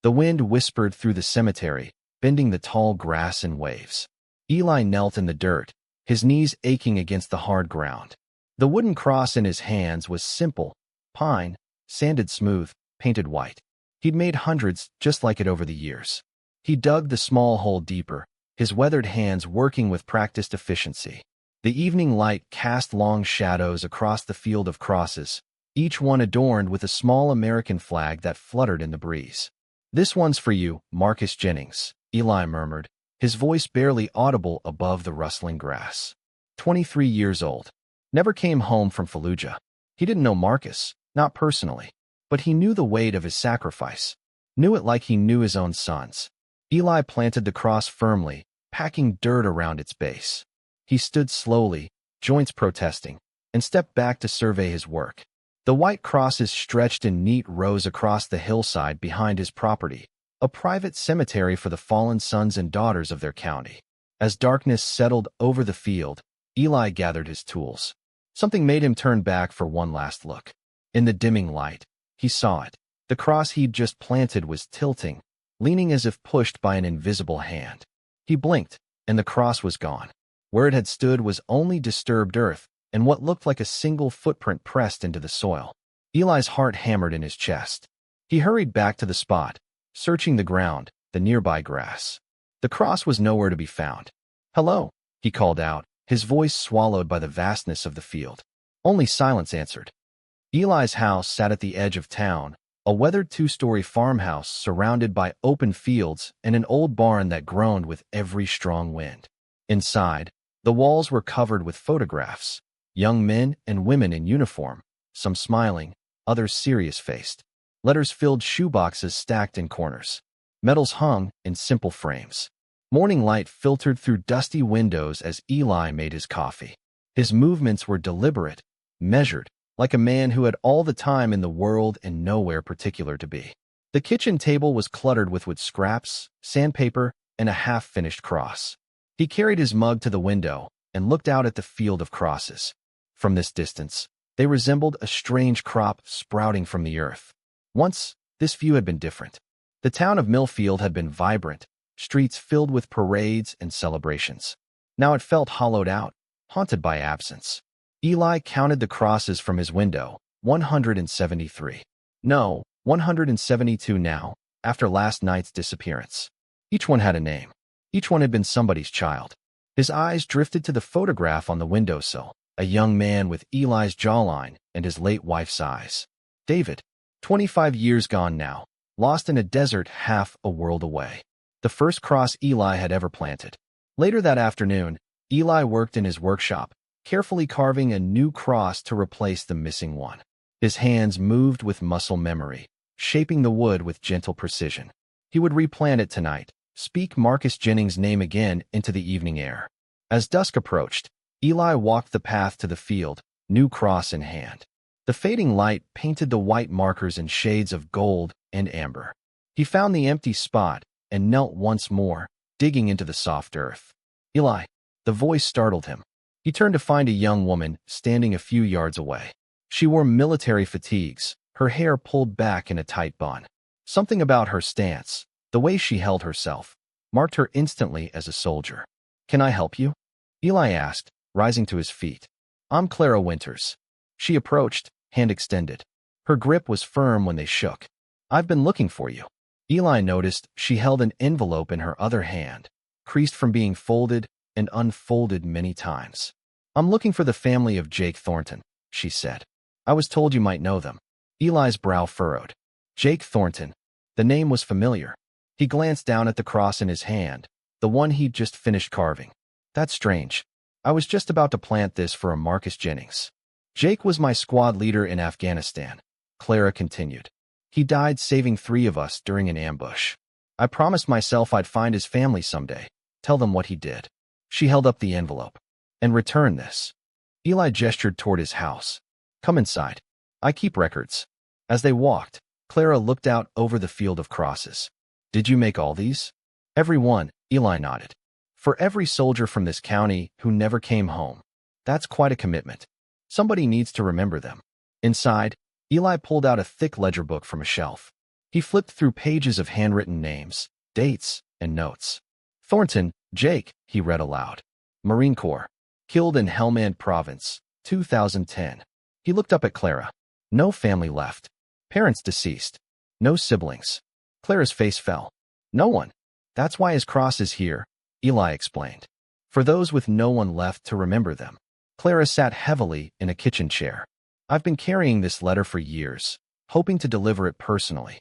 The wind whispered through the cemetery, bending the tall grass in waves. Eli knelt in the dirt, his knees aching against the hard ground. The wooden cross in his hands was simple, pine, sanded smooth, painted white. He'd made hundreds just like it over the years. He dug the small hole deeper, his weathered hands working with practiced efficiency. The evening light cast long shadows across the field of crosses, each one adorned with a small American flag that fluttered in the breeze. "This one's for you, Marcus Jennings," Eli murmured, his voice barely audible above the rustling grass. 23 years old. Never came home from Fallujah. He didn't know Marcus, not personally, but he knew the weight of his sacrifice, knew it like he knew his own sons. Eli planted the cross firmly, packing dirt around its base. He stood slowly, joints protesting, and stepped back to survey his work. The white crosses stretched in neat rows across the hillside behind his property, a private cemetery for the fallen sons and daughters of their county. As darkness settled over the field, Eli gathered his tools. Something made him turn back for one last look. In the dimming light, he saw it. The cross he'd just planted was tilting, leaning as if pushed by an invisible hand. He blinked, and the cross was gone. Where it had stood was only disturbed earth and what looked like a single footprint pressed into the soil. Eli's heart hammered in his chest. He hurried back to the spot, searching the ground, the nearby grass. The cross was nowhere to be found. "Hello," he called out, his voice swallowed by the vastness of the field. Only silence answered. Eli's house sat at the edge of town, a weathered two-story farmhouse surrounded by open fields and an old barn that groaned with every strong wind. Inside, the walls were covered with photographs, young men and women in uniform, some smiling, others serious-faced. Letters filled shoeboxes stacked in corners. Medals hung in simple frames. Morning light filtered through dusty windows as Eli made his coffee. His movements were deliberate, measured, like a man who had all the time in the world and nowhere particular to be. The kitchen table was cluttered with wood scraps, sandpaper, and a half-finished cross. He carried his mug to the window and looked out at the field of crosses. From this distance, they resembled a strange crop sprouting from the earth. Once, this view had been different. The town of Millfield had been vibrant, streets filled with parades and celebrations. Now it felt hollowed out, haunted by absence. Eli counted the crosses from his window, 173. No, 172 now, after last night's disappearance. Each one had a name. Each one had been somebody's child. His eyes drifted to the photograph on the windowsill, a young man with Eli's jawline and his late wife's eyes. David, 25 years gone now, lost in a desert half a world away. The first cross Eli had ever planted. Later that afternoon, Eli worked in his workshop, carefully carving a new cross to replace the missing one. His hands moved with muscle memory, shaping the wood with gentle precision. He would replant it tonight, speak Marcus Jennings' name again into the evening air. As dusk approached, Eli walked the path to the field, new cross in hand. The fading light painted the white markers in shades of gold and amber. He found the empty spot and knelt once more, digging into the soft earth. "Eli," the voice startled him. He turned to find a young woman standing a few yards away. She wore military fatigues, her hair pulled back in a tight bun. Something about her stance, the way she held herself, marked her instantly as a soldier. "Can I help you?" Eli asked, rising to his feet. "I'm Clara Winters." She approached, hand extended. Her grip was firm when they shook. "I've been looking for you." Eli noticed she held an envelope in her other hand, creased from being folded and unfolded many times. "I'm looking for the family of Jake Thornton," she said. "I was told you might know them." Eli's brow furrowed. Jake Thornton. The name was familiar. He glanced down at the cross in his hand, the one he'd just finished carving. "That's strange. I was just about to plant this for a Marcus Jennings." "Jake was my squad leader in Afghanistan," Clara continued. "He died saving 3 of us during an ambush. I promised myself I'd find his family someday, tell them what he did." She held up the envelope. "And return this." Eli gestured toward his house. "Come inside. I keep records." As they walked, Clara looked out over the field of crosses. "Did you make all these?" "Every one," Eli nodded. "For every soldier from this county who never came home. That's quite a commitment. Somebody needs to remember them." Inside, Eli pulled out a thick ledger book from a shelf. He flipped through pages of handwritten names, dates, and notes. Thornton, Jake, he read aloud. Marine Corps. Killed in Helmand Province, 2010. He looked up at Clara. No family left. Parents deceased. No siblings. Clara's face fell. No one. That's why his cross is here, Eli explained. For those with no one left to remember them. Clara sat heavily in a kitchen chair. I've been carrying this letter for years, hoping to deliver it personally.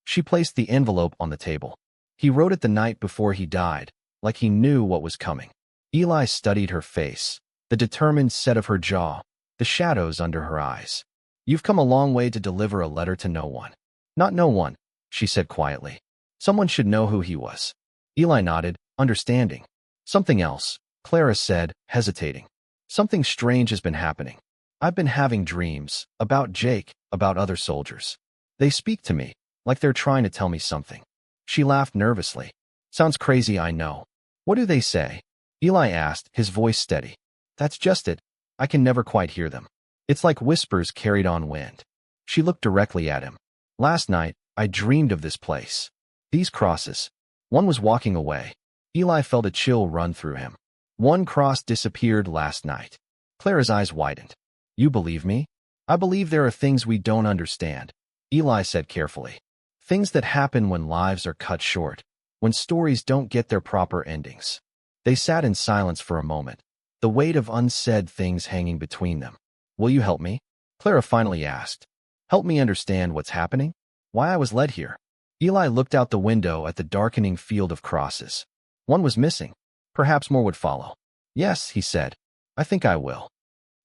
She placed the envelope on the table. He wrote it the night before he died, like he knew what was coming. Eli studied her face, the determined set of her jaw, the shadows under her eyes. You've come a long way to deliver a letter to no one. Not no one, she said quietly. Someone should know who he was. Eli nodded, understanding. Something else, Clara said, hesitating. Something strange has been happening. I've been having dreams, about Jake, about other soldiers. They speak to me, like they're trying to tell me something. She laughed nervously. Sounds crazy, I know. What do they say? Eli asked, his voice steady. That's just it. I can never quite hear them. It's like whispers carried on wind. She looked directly at him. Last night, I dreamed of this place. These crosses. One was walking away. Eli felt a chill run through him. One cross disappeared last night. Clara's eyes widened. You believe me? I believe there are things we don't understand, Eli said carefully. Things that happen when lives are cut short, when stories don't get their proper endings. They sat in silence for a moment, the weight of unsaid things hanging between them. Will you help me? Clara finally asked. Help me understand what's happening? Why I was led here? Eli looked out the window at the darkening field of crosses. One was missing. Perhaps more would follow. Yes, he said. I think I will.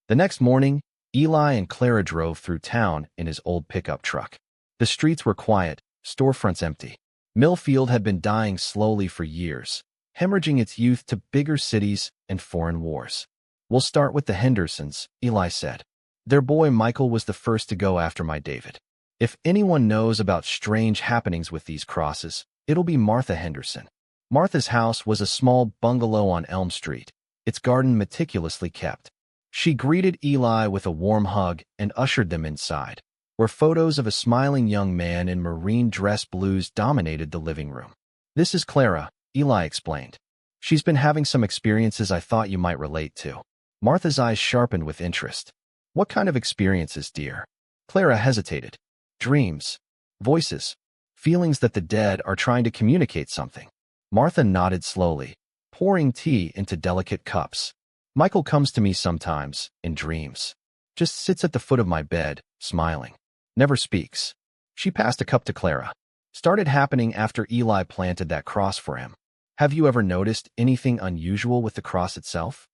The next morning, Eli and Clara drove through town in his old pickup truck. The streets were quiet, storefronts empty. Millfield had been dying slowly for years, hemorrhaging its youth to bigger cities and foreign wars. We'll start with the Hendersons, Eli said. Their boy Michael was the first to go after my David. If anyone knows about strange happenings with these crosses, it'll be Martha Henderson. Martha's house was a small bungalow on Elm Street, its garden meticulously kept. She greeted Eli with a warm hug and ushered them inside, where photos of a smiling young man in marine dress blues dominated the living room. This is Clara, Eli explained. She's been having some experiences I thought you might relate to. Martha's eyes sharpened with interest. What kind of experiences, dear? Clara hesitated. Dreams, voices, feelings that the dead are trying to communicate something. Martha nodded slowly, pouring tea into delicate cups. Michael comes to me sometimes, in dreams. Just sits at the foot of my bed, smiling. Never speaks. She passed a cup to Clara. Started happening after Eli planted that cross for him. Have you ever noticed anything unusual with the cross itself?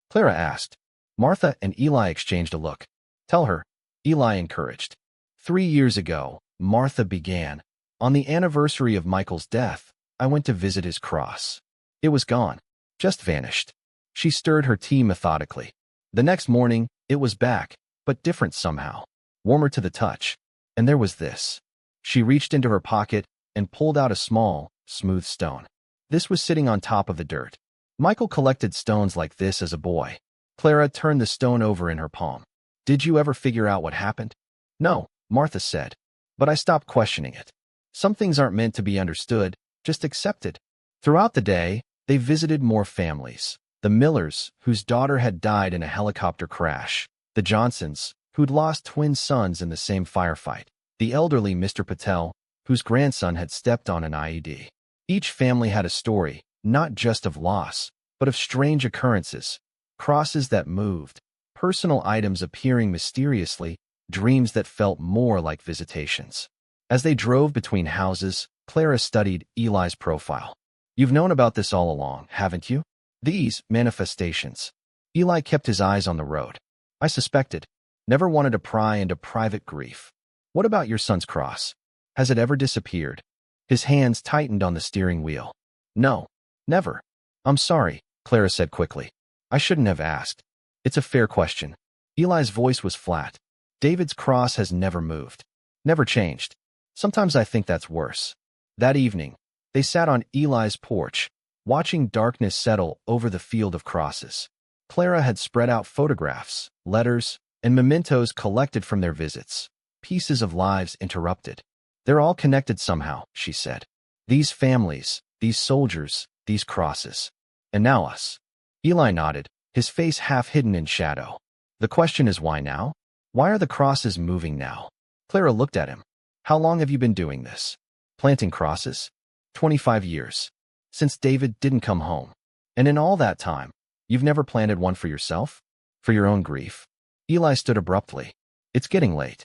Clara asked. Martha and Eli exchanged a look. Tell her, Eli encouraged. 3 years ago, Martha began. On the anniversary of Michael's death, I went to visit his cross. It was gone. Just vanished. She stirred her tea methodically. The next morning, it was back, but different somehow. Warmer to the touch. And there was this. She reached into her pocket and pulled out a small, smooth stone. This was sitting on top of the dirt. Michael collected stones like this as a boy. Clara turned the stone over in her palm. Did you ever figure out what happened? No, Martha said. But I stopped questioning it. Some things aren't meant to be understood, just accepted. Throughout the day, they visited more families. The Millers, whose daughter had died in a helicopter crash. The Johnsons, who'd lost twin sons in the same firefight. The elderly Mr. Patel, whose grandson had stepped on an IED. Each family had a story, not just of loss, but of strange occurrences. Crosses that moved, personal items appearing mysteriously, dreams that felt more like visitations. As they drove between houses, Clara studied Eli's profile. You've known about this all along, haven't you? These manifestations. Eli kept his eyes on the road. I suspected. Never wanted to pry into private grief. What about your son's cross? Has it ever disappeared? His hands tightened on the steering wheel. No, never. I'm sorry, Clara said quickly. I shouldn't have asked. It's a fair question. Eli's voice was flat. David's cross has never moved. Never changed. Sometimes I think that's worse. That evening, they sat on Eli's porch, watching darkness settle over the field of crosses. Clara had spread out photographs, letters, and mementos collected from their visits, pieces of lives interrupted. They're all connected somehow, she said. These families, these soldiers, these crosses. And now us. Eli nodded, his face half hidden in shadow. The question is why now? Why are the crosses moving now? Clara looked at him. How long have you been doing this? Planting crosses? 25 years. Since David didn't come home. And in all that time, you've never planted one for yourself? For your own grief? Eli stood abruptly. It's getting late.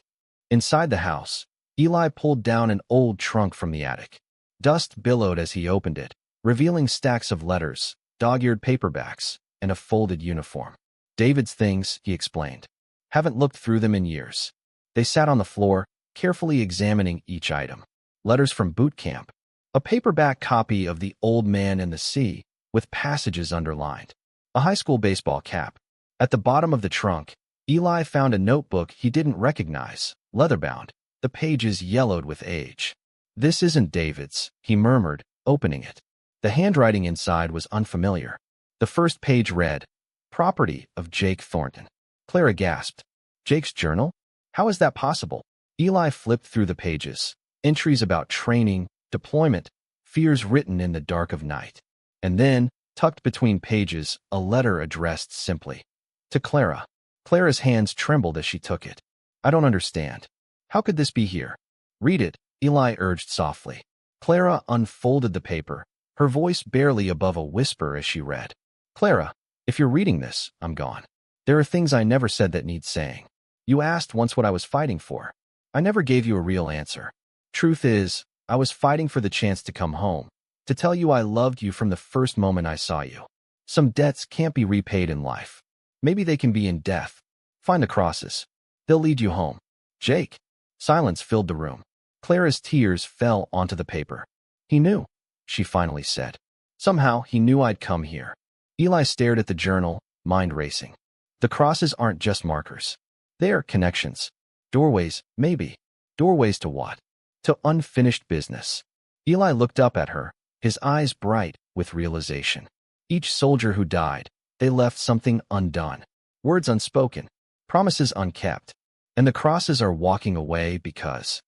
Inside the house, Eli pulled down an old trunk from the attic. Dust billowed as he opened it, revealing stacks of letters, dog-eared paperbacks, and a folded uniform. David's things, he explained. Haven't looked through them in years. They sat on the floor, carefully examining each item. Letters from boot camp. A paperback copy of The Old Man and the Sea, with passages underlined. A high school baseball cap. At the bottom of the trunk, Eli found a notebook he didn't recognize, leather-bound, the pages yellowed with age. This isn't David's, he murmured, opening it. The handwriting inside was unfamiliar. The first page read, Property of Jake Thornton. Clara gasped. Jake's journal? How is that possible? Eli flipped through the pages. Entries about training, deployment, fears written in the dark of night. And then, tucked between pages, a letter addressed simply. To Clara. Clara's hands trembled as she took it. I don't understand. How could this be here? Read it, Eli urged softly. Clara unfolded the paper, her voice barely above a whisper as she read. Clara, if you're reading this, I'm gone. There are things I never said that need saying. You asked once what I was fighting for. I never gave you a real answer. Truth is, I was fighting for the chance to come home, to tell you I loved you from the first moment I saw you. Some debts can't be repaid in life. Maybe they can be in death. Find the crosses. They'll lead you home. Jake. Silence filled the room. Clara's tears fell onto the paper. He knew, she finally said. Somehow he knew I'd come here. Eli stared at the journal, mind racing. The crosses aren't just markers. They're connections. Doorways, maybe. Doorways to what? To unfinished business. Eli looked up at her, his eyes bright with realization. Each soldier who died, they left something undone. Words unspoken. Promises unkept. And the crosses are walking away because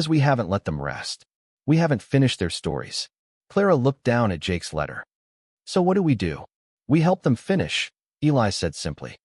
we haven't let them rest. We haven't finished their stories. Clara looked down at Jake's letter. So what do? We help them finish, Eli said simply.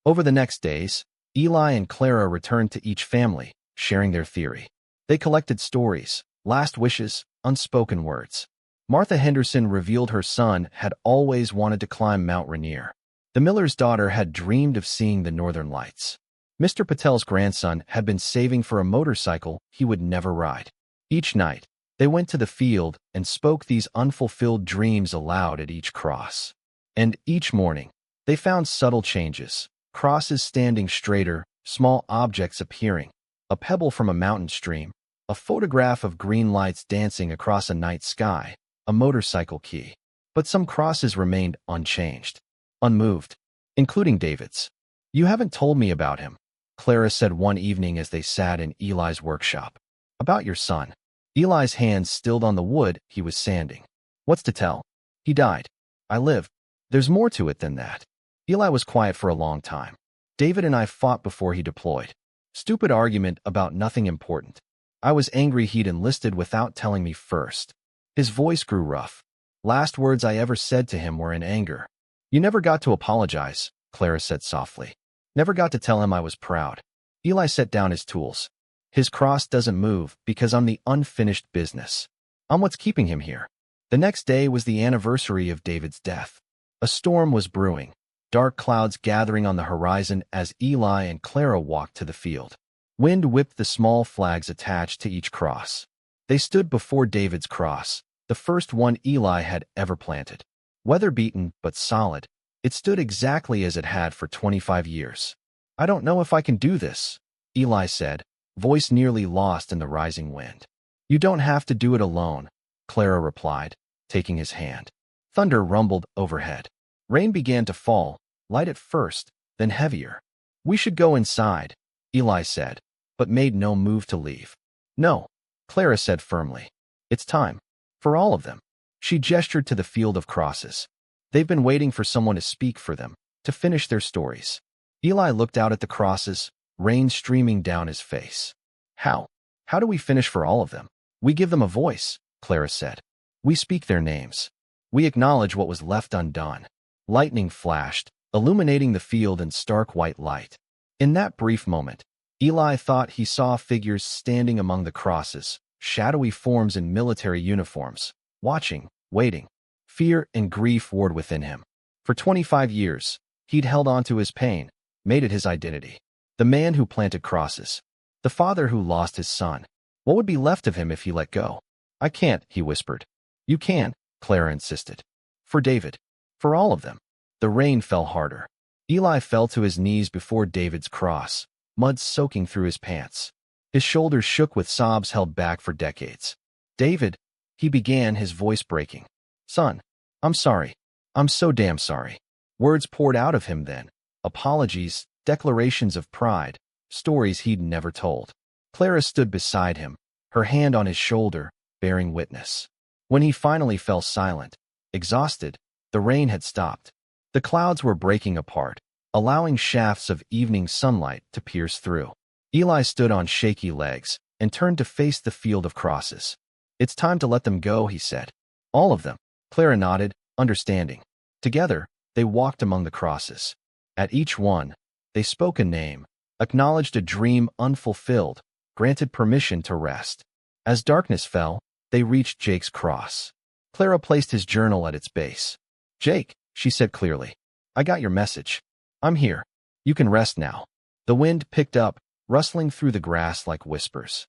Over the next days, Eli and Clara returned to each family, sharing their theory. They collected stories, last wishes, unspoken words. Martha Henderson revealed her son had always wanted to climb Mount Rainier. The miller's daughter had dreamed of seeing the northern lights. Mr. Patel's grandson had been saving for a motorcycle he would never ride. Each night, they went to the field and spoke these unfulfilled dreams aloud at each cross. And each morning, they found subtle changes, crosses standing straighter, small objects appearing, a pebble from a mountain stream, a photograph of green lights dancing across a night sky, a motorcycle key. But some crosses remained unchanged, unmoved, including David's. You haven't told me about him, Clara said one evening as they sat in Eli's workshop. About your son. Eli's hands stilled on the wood he was sanding. What's to tell? He died. I lived. There's more to it than that. Eli was quiet for a long time. David and I fought before he deployed. Stupid argument about nothing important. I was angry he'd enlisted without telling me first. His voice grew rough. Last words I ever said to him were in anger. You never got to apologize, Clara said softly. Never got to tell him I was proud. Eli set down his tools. His cross doesn't move because I'm the unfinished business. I'm what's keeping him here. The next day was the anniversary of David's death. A storm was brewing, dark clouds gathering on the horizon as Eli and Clara walked to the field. Wind whipped the small flags attached to each cross. They stood before David's cross, the first one Eli had ever planted. Weather-beaten but solid, it stood exactly as it had for 25 years. I don't know if I can do this, Eli said, voice nearly lost in the rising wind. You don't have to do it alone, Clara replied, taking his hand. Thunder rumbled overhead. Rain began to fall, light at first, then heavier. We should go inside, Eli said, but made no move to leave. No, Clara said firmly. It's time. For all of them. She gestured to the field of crosses. They've been waiting for someone to speak for them, to finish their stories. Eli looked out at the crosses, rain streaming down his face. How How do we finish for all of them? We give them a voice, Clara said. We speak their names. We acknowledge what was left undone. Lightning flashed, illuminating the field in stark white light. In that brief moment, Eli thought he saw figures standing among the crosses, shadowy forms in military uniforms, watching, waiting. Fear and grief warred within him. For 25 years, he'd held on to his pain, made it his identity. The man who planted crosses. The father who lost his son. What would be left of him if he let go? I can't, he whispered. You can, Clara insisted. For David. For all of them. The rain fell harder. Eli fell to his knees before David's cross, mud soaking through his pants. His shoulders shook with sobs held back for decades. David, he began, his voice breaking. Son, I'm sorry. I'm so damn sorry. Words poured out of him then. Apologies, declarations of pride, stories he'd never told. Clara stood beside him, her hand on his shoulder, bearing witness. When he finally fell silent, exhausted, the rain had stopped. The clouds were breaking apart, allowing shafts of evening sunlight to pierce through. Eli stood on shaky legs and turned to face the field of crosses. It's time to let them go, he said. All of them. Clara nodded, understanding. Together, they walked among the crosses. At each one, they spoke a name, acknowledged a dream unfulfilled, granted permission to rest. As darkness fell, they reached Jake's cross. Clara placed his journal at its base. Jake, she said clearly, I got your message. I'm here. You can rest now. The wind picked up, rustling through the grass like whispers.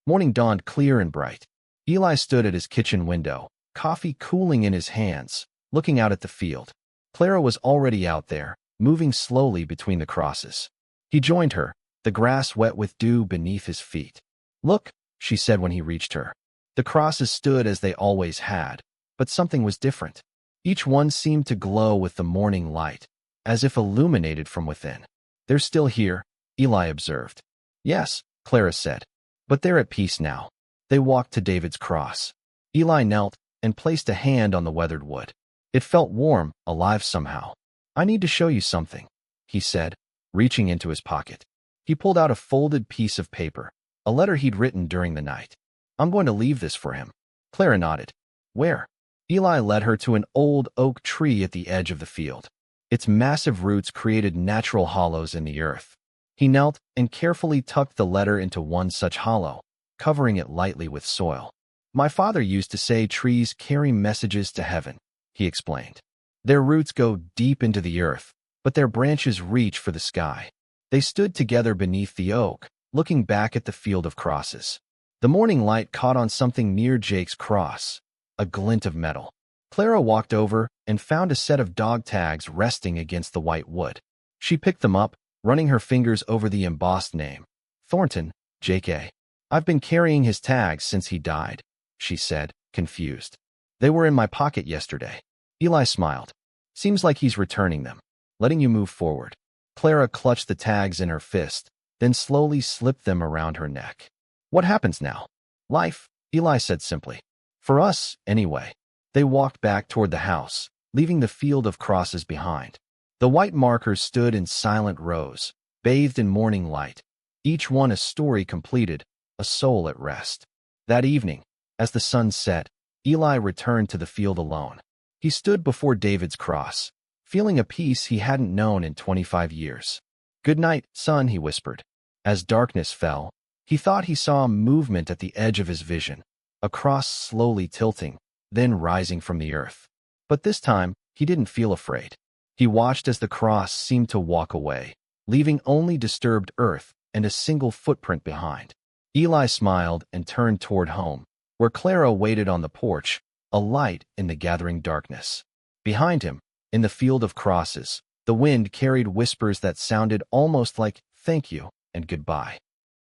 Morning dawned clear and bright. Eli stood at his kitchen window, coffee cooling in his hands, looking out at the field. Clara was already out there, moving slowly between the crosses. He joined her, the grass wet with dew beneath his feet. Look, she said when he reached her. The crosses stood as they always had, but something was different. Each one seemed to glow with the morning light, as if illuminated from within. They're still here, Eli observed. Yes, Clara said, but they're at peace now. They walked to David's cross. Eli knelt and placed a hand on the weathered wood. It felt warm, alive somehow. I need to show you something, he said, reaching into his pocket. He pulled out a folded piece of paper, a letter he'd written during the night. I'm going to leave this for him. Clara nodded. Where? Eli led her to an old oak tree at the edge of the field. Its massive roots created natural hollows in the earth. He knelt and carefully tucked the letter into one such hollow, covering it lightly with soil. My father used to say trees carry messages to heaven, he explained. Their roots go deep into the earth, but their branches reach for the sky. They stood together beneath the oak, looking back at the field of crosses. The morning light caught on something near Jake's cross, a glint of metal. Clara walked over and found a set of dog tags resting against the white wood. She picked them up, running her fingers over the embossed name. Thornton, Jake A. I've been carrying his tags since he died, she said, confused. They were in my pocket yesterday. Eli smiled. Seems like he's returning them, letting you move forward. Clara clutched the tags in her fist, then slowly slipped them around her neck. What happens now? Life, Eli said simply. For us, anyway. They walked back toward the house, leaving the field of crosses behind. The white markers stood in silent rows, bathed in morning light, each one a story completed, a soul at rest. That evening, as the sun set, Eli returned to the field alone. He stood before David's cross, feeling a peace he hadn't known in 25 years. Good night, son, he whispered. As darkness fell, he thought he saw a movement at the edge of his vision, a cross slowly tilting, then rising from the earth. But this time, he didn't feel afraid. He watched as the cross seemed to walk away, leaving only disturbed earth and a single footprint behind. Eli smiled and turned toward home, where Clara waited on the porch, a light in the gathering darkness. Behind him, in the field of crosses, the wind carried whispers that sounded almost like thank you and goodbye.